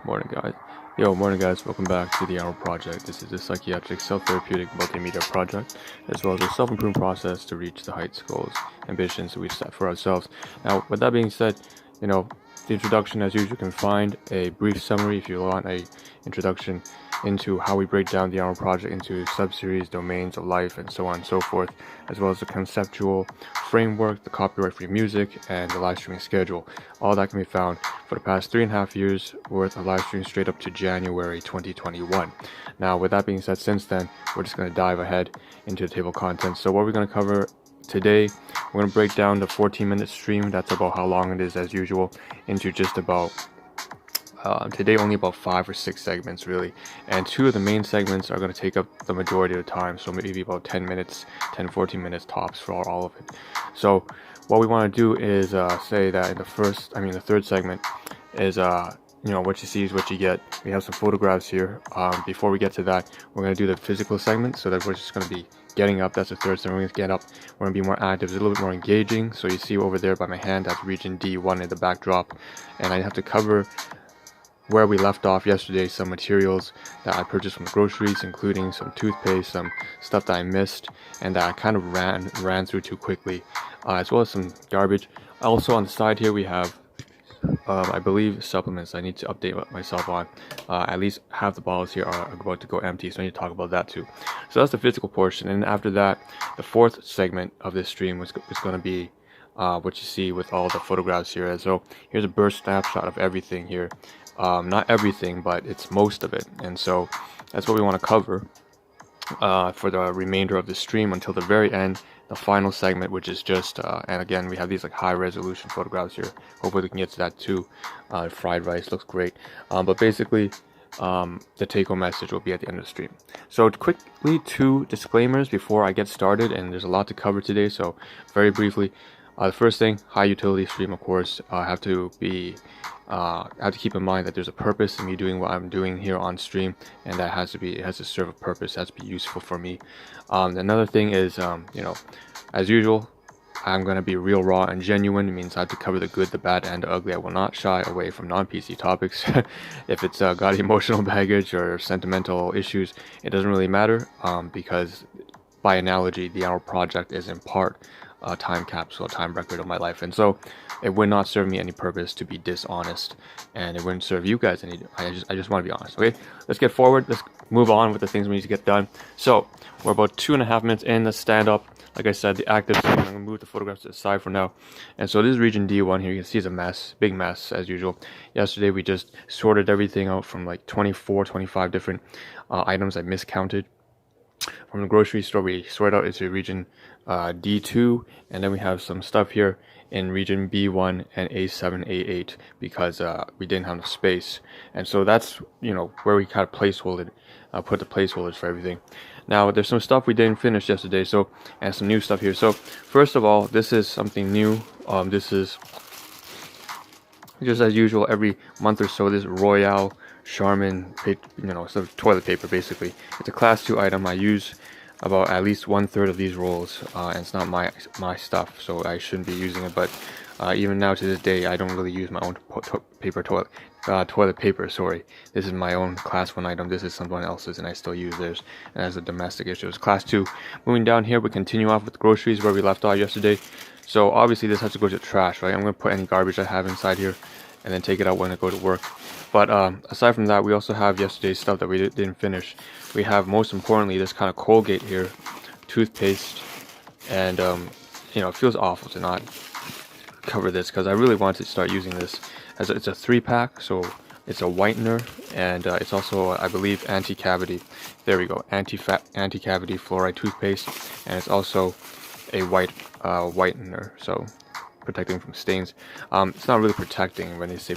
Morning guys, welcome back to the Ahn Rho Project. This is a psychiatric self-therapeutic multimedia project, as well as a self-improvement process to reach the heights, goals, ambitions that we've set for ourselves. Now, with that being said, the introduction, as usual, you can find a brief summary if you want a introduction into how we break down the Ahn Rho Project into sub-series, domains of life, and so on and so forth, as well as the conceptual framework, the copyright-free music, and the live streaming schedule. All that can be found for the past 3.5 years worth of live streams straight up to January 2021. Now, with that being said, since then, we're just going to dive ahead into the table of contents. So what we're going to cover today, we're going to break down the 14-minute stream, that's about how long it is as usual, into just about today only about 5 or 6 segments really, and 2 of the main segments are going to take up the majority of the time, so maybe about 10 14 minutes tops for all of it. So what we want to do is say that in the third segment is what you see is what you get. We have some photographs here. Before we get to that, we're going to do the physical segment, so that we're just going to be getting up. That's the third segment. We're going to get up, we're going to be more active, it's a little bit more engaging. So you see over there by my hand, that's region D1 in the backdrop, and I have to cover where we left off yesterday, some materials that I purchased from the groceries, including some toothpaste, some stuff that I missed and that I kind of ran through too quickly, as well as some garbage. Also on the side here we have I believe supplements I need to update myself on. At least half the bottles here are about to go empty, so I need to talk about that too. So that's the physical portion, and after that, the fourth segment of this stream is going to be what you see with all the photographs here. So here's a burst snapshot of everything here. Not everything, but it's most of it, and so that's what we want to cover for the remainder of the stream until the very end, the final segment, which is just and again we have these like high resolution photographs here. Hopefully we can get to that too. Fried rice looks great, but basically the take-home message will be at the end of the stream. So quickly, 2 disclaimers before I get started, and there's a lot to cover today, so very briefly. The first thing, high utility stream, of course. I have to keep in mind that there's a purpose in me doing what I'm doing here on stream, and that it has to serve a purpose, it has to be useful for me. Another thing is, as usual, I'm going to be real, raw, and genuine. It means I have to cover the good, the bad, and the ugly. I will not shy away from non-PC topics. If it's got emotional baggage or sentimental issues, it doesn't really matter, because by analogy, the Ahn Rho Project is in part a time capsule, a time record of my life, and so it would not serve me any purpose to be dishonest, and it wouldn't serve you guys any. I just want to be honest. Okay, let's get forward. Let's move on with the things we need to get done. So we're about 2.5 minutes in. Let's stand up. Like I said, the active segment, I'm going to move the photographs to the side for now. And so this is region D1 here. You can see it's a mess, big mess as usual. Yesterday we just sorted everything out from like 24, 25 different items I miscounted. From the grocery store, we sort out into region D2, and then we have some stuff here in region B1 and A7, A8 because we didn't have enough space, and so that's where we kind of put the placeholders for everything. Now there's some stuff we didn't finish yesterday, and some new stuff here. So first of all, this is something new. This is just as usual every month or so. This Royale Charmin, sort of toilet paper basically. It's a class 2 item. I use about at least 1/3 of these rolls, and it's not my stuff, so I shouldn't be using it. But even now to this day, I don't really use my own toilet paper. Sorry, this is my own class 1 item. This is someone else's, and I still use theirs. And as a domestic issue, it's class 2. Moving down here, we continue off with groceries where we left off yesterday. So obviously this has to go to the trash, right? I'm going to put any garbage I have inside here and then take it out when I go to work. But aside from that, we also have yesterday's stuff that we didn't finish. We have, most importantly, this kind of Colgate here, toothpaste, and it feels awful to not cover this because I really want to start using this. It's a 3-pack, so it's a whitener, and it's also, I believe, anti-cavity. There we go, anti-cavity fluoride toothpaste, and it's also a whitener, so protecting from stains. It's not really protecting when they say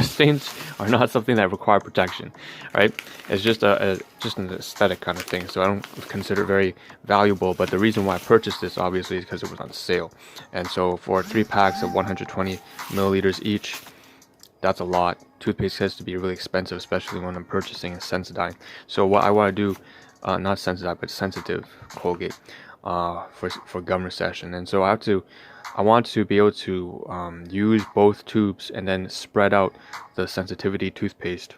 stains are not something that require protection, right? It's just just an aesthetic kind of thing, so I don't consider it very valuable. But the reason why I purchased this obviously is because it was on sale, and so for 3 packs of 120 milliliters each, that's a lot. Toothpaste has to be really expensive, especially when I'm purchasing Sensodyne. So what I want to do, not Sensodyne but Sensitive Colgate, for gum recession, and so I have to I want to be able to use both tubes and then spread out the sensitivity toothpaste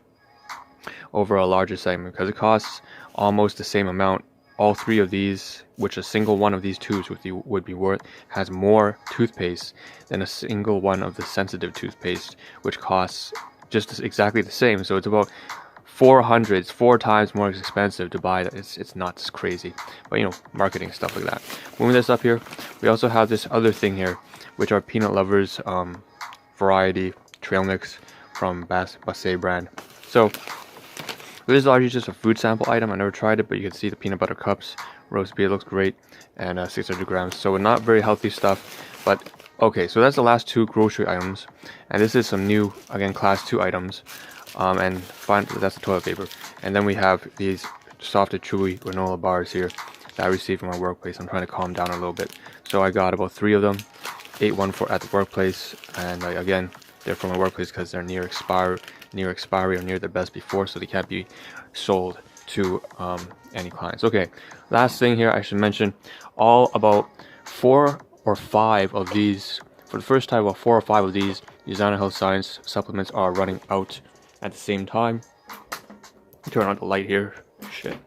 over a larger segment, because it costs almost the same amount. All three of these, which a single one of these tubes would be worth, has more toothpaste than a single one of the sensitive toothpaste, which costs just exactly the same. So it's about 4 times more expensive to buy that. It's nuts, crazy. But you know, marketing stuff like that. Moving this up here, we also have this other thing here, which are peanut lovers variety trail mix from Basse brand. So this is largely just a food sample item. I never tried it, but you can see the peanut butter cups, roast beef looks great, and 600 grams. So not very healthy stuff, but okay. So that's the last two grocery items, and this is some new, again, class 2 items. And that's the toilet paper. And then we have these soft and chewy granola bars here that I received from my workplace. I'm trying to calm down a little bit. So I got about 3 of them, ate one at the workplace, and again, they're from my workplace because they're near expiry or near the best before, so they can't be sold to any clients. Okay, last thing here I should mention, all about 4 or 5 of these, for the first time, about 4 or 5 of these Designer Health Science supplements are running out at the same time. Turn on the light here, shit,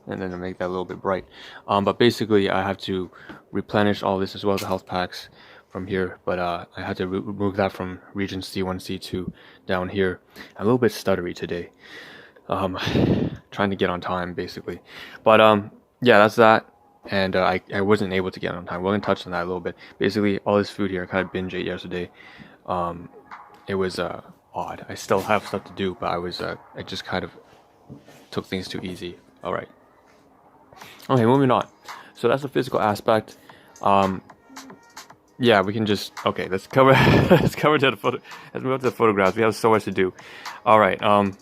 and then to make that a little bit bright. But basically I have to replenish all this as well as the health packs from here, but I had to remove that from region C1, C2 down here. I'm a little bit stuttery today, trying to get on time basically, but yeah, that's that. And I wasn't able to get on time. We're gonna touch on that a little bit. Basically all this food here I kind of binge ate yesterday. It was odd. I still have stuff to do, but I just kind of took things too easy. All right, okay, moving on. So that's the physical aspect. Yeah, we can just, okay, let's cover let's move on to the photographs. We have so much to do. All right, I'm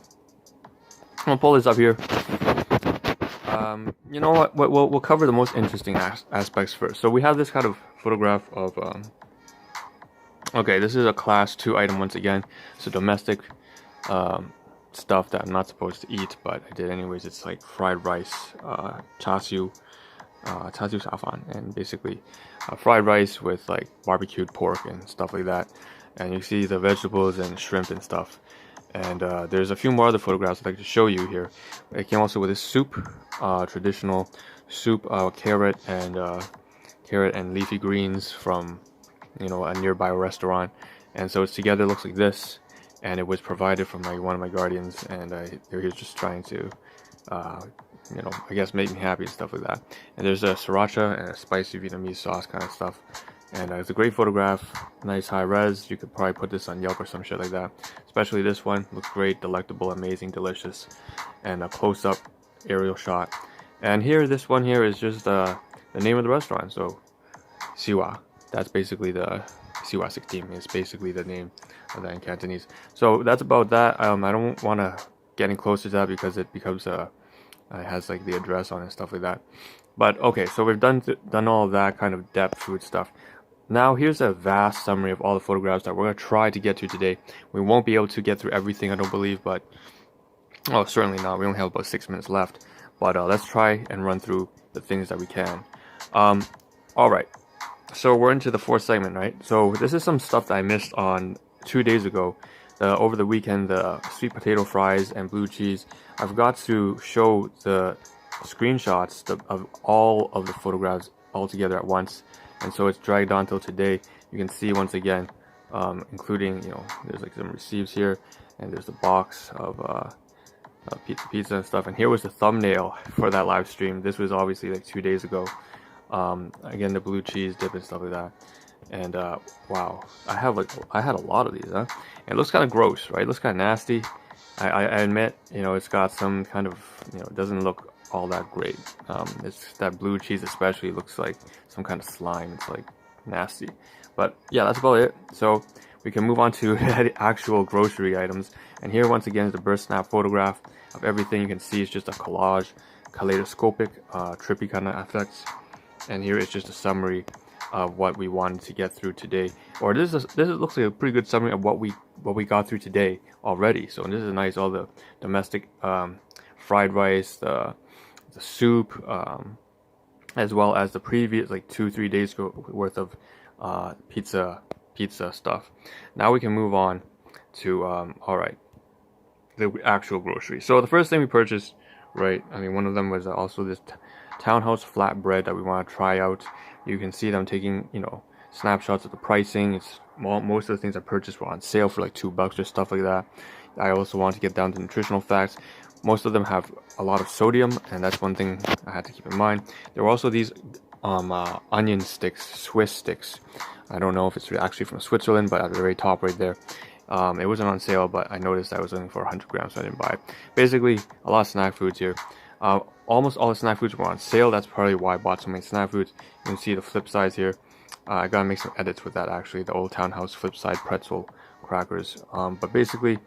gonna pull this up here. You know what, we'll cover the most interesting aspects first. So we have this kind of photograph of okay, this is a class 2 item once again. So domestic stuff that I'm not supposed to eat, but I did anyways. It's like fried rice, char siu safan, and basically fried rice with like barbecued pork and stuff like that. And you see the vegetables and shrimp and stuff. And there's a few more other photographs I'd like to show you here. It came also with this soup, traditional soup, carrot and leafy greens from, you know, a nearby restaurant. And so it's together, looks like this, and it was provided from like one of my guardians, and he was just trying to you know, I guess make me happy and stuff like that. And there's a sriracha and a spicy Vietnamese sauce kind of stuff. And it's a great photograph, nice high res. You could probably put this on Yelp or some shit like that. Especially this one, looks great, delectable, amazing, delicious, and a close-up aerial shot. And here, this one here is just the name of the restaurant. So Siwa, that's basically the Siwa 16 is basically the name of that in Cantonese. So that's about that. I don't want to get any closer to that because it becomes it has like the address on it and stuff like that. But okay, so we've done all of that kind of depth food stuff. Now here's a vast summary of all the photographs that we're going to try to get to today. We won't be able to get through everything, I don't believe, but oh, certainly not. We only have about 6 minutes left. But let's try and run through the things that we can. Alright, so we're into the 4th segment, right? So this is some stuff that I missed on 2 days ago. Over the weekend, the sweet potato fries and blue cheese. I forgot to show the screenshots of all of the photographs all together at once, and so it's dragged on till today. You can see once again, including, you know, there's like some receipts here, and there's the box of pizza and stuff. And here was the thumbnail for that live stream. This was obviously like 2 days ago. Again, the blue cheese dip and stuff like that. And wow, I had a lot of these, huh? It looks kind of gross, right? It looks kind of nasty. I admit, you know, it's got some kind of, you know, it doesn't look all that great. It's that blue cheese especially looks like some kind of slime. It's like nasty. But yeah, that's about it. So we can move on to the actual grocery items. And here once again is the burst snap photograph of everything. You can see it's just a collage, kaleidoscopic, trippy kind of effects. And here is just a summary of what we wanted to get through today. Or this looks like a pretty good summary of what we got through today already. So this is nice. All the domestic fried rice, the soup, as well as the previous like 2-3 days worth of pizza stuff. Now we can move on to alright, the actual groceries. So the first thing we purchased, right, I mean, one of them was also this townhouse flatbread that we want to try out. You can see them taking, snapshots of the pricing. It's most of the things I purchased were on sale for like $2 or stuff like that. I also want to get down to nutritional facts. Most of them have a lot of sodium, and that's one thing I had to keep in mind. There were also these onion sticks, Swiss sticks. I don't know if it's actually from Switzerland, but at the very top right there, it wasn't on sale, but I noticed I was looking for 100 grams, so I didn't buy it. Basically, a lot of snack foods here. Almost all the snack foods were on sale. That's probably why I bought so many snack foods. You can see the flip sides here. I gotta make some edits with that, actually. The Old Townhouse flip side pretzel crackers. But basically,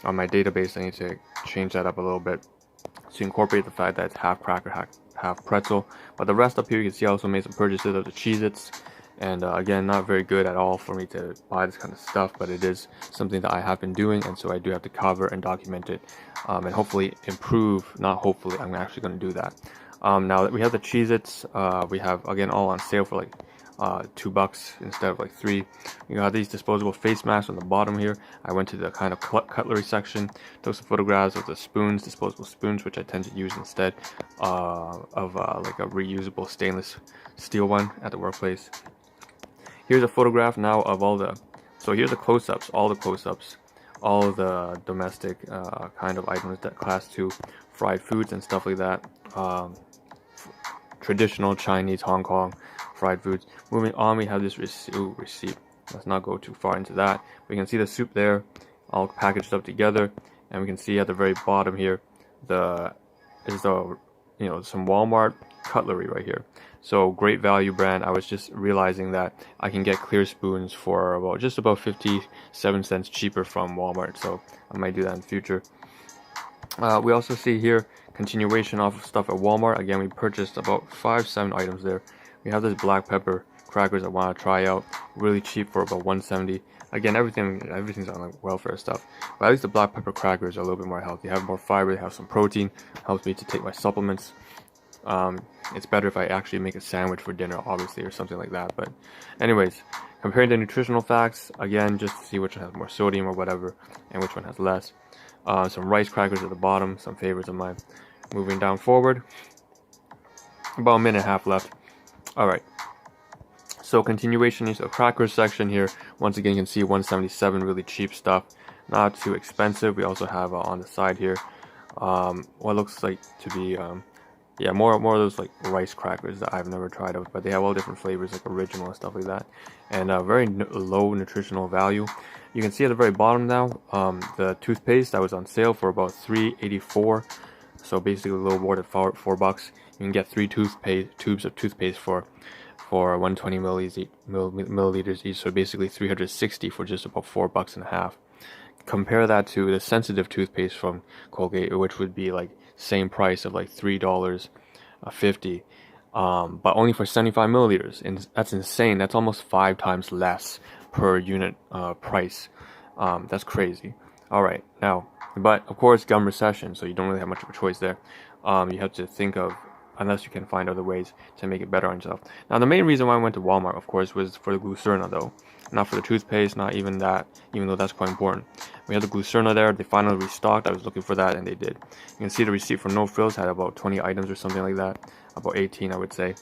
on my database, I need to change that up a little bit to incorporate the fact that it's half cracker, half pretzel. But the rest up here, you can see I also made some purchases of the Cheez-Its. And again, not very good at all for me to buy this kind of stuff, but it is something that I have been doing, and so I do have to cover and document it, and hopefully improve. Not hopefully, I'm actually going to do that. Now that we have the Cheez-Its, we have, again, all on sale for like $2 instead of like $3. You have these disposable face masks on the bottom here. I went to the kind of cutlery section, took some photographs of the spoons, disposable spoons, which I tend to use instead of like a reusable stainless steel one at the workplace. Here's a photograph now of all the, so here's the close-ups, all of the domestic kind of items, that class 2 fried foods and stuff like that. Traditional Chinese, Hong Kong fried foods. Moving on, we have this receipt. Let's not go too far into that. We can see the soup there, all packaged up together, and we can see at the very bottom here, some Walmart cutlery right here. So great value brand. I was just realizing that I can get clear spoons for just about 57 cents cheaper from Walmart, so I might do that in the future. We also see here continuation off of stuff at Walmart. Again, we purchased about 5-7 items there. We have this black pepper crackers I want to try out, really cheap for about $1.70. Again, everything's on like welfare stuff, but at least the black pepper crackers are a little bit more healthy. They have more fiber, they have some protein, helps me to take my supplements. It's better if I actually make a sandwich for dinner, obviously, or something like that. But anyways, comparing the nutritional facts, again, just to see which one has more sodium or whatever, and which one has less. Some rice crackers at the bottom, some favorites of mine. Moving down forward, about a minute and a half left. Alright, so continuation is a crackers section here. Once again, you can see $1.77, really cheap stuff, not too expensive. We also have on the side here what looks like to be more of those like rice crackers that I've never tried of, but they have all different flavors, like original and stuff like that, and very low nutritional value. You can see at the very bottom now, the toothpaste that was on sale for about $3.84, so basically a little more than $4. You can get 3 tubes of toothpaste for 120 milliliters each, so basically 360 for just about $4.50. Compare that to the sensitive toothpaste from Colgate, which would be like same price of like $3.50, but only for 75 milliliters, and that's insane. That's almost 5 times less per unit price. That's crazy. All right, now, but of course, gum recession, so you don't really have much of a choice there. You have to think of, unless you can find other ways to make it better on yourself. Now, the main reason why I went to Walmart, of course, was for the Glucerna, though. Not for the toothpaste, not even that, even though that's quite important. We had the Glucerna there. They finally restocked. I was looking for that, and they did. You can see the receipt for No Frills had about 20 items or something like that. About 18, I would say.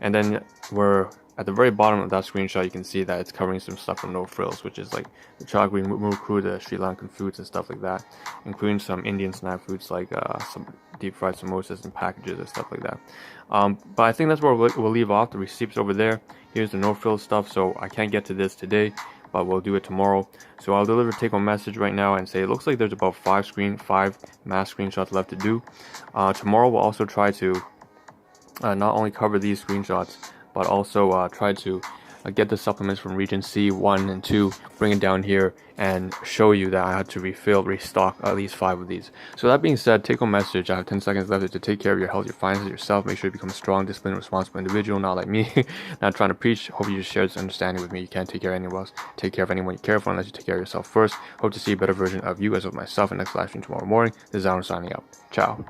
And then we're at the very bottom of that screenshot, you can see that it's covering some stuff from No Frills, which is like the chocolate murukku, the Sri Lankan foods and stuff like that, including some Indian snack foods like some deep fried samosas and packages and stuff like that. But I think that's where we'll leave off. The receipt's over there. Here's the No Frills stuff, so I can't get to this today, but we'll do it tomorrow. So I'll deliver take-home message right now and say it looks like there's about 5 mass screenshots left to do. Tomorrow we'll also try to not only cover these screenshots, but also try to get the supplements from region C 1 and 2, bring it down here and show you that I had to restock at least 5 of these. So that being said, take home message. I have 10 seconds left to take care of your health, your finances, yourself. Make sure you become a strong, disciplined, responsible individual, not like me. Not trying to preach. Hope you just share this understanding with me. You can't take care of anyone else. Take care of anyone you care for unless you take care of yourself first. Hope to see a better version of you as of myself in the next live stream tomorrow morning. This is Ahn Rho signing out. Ciao.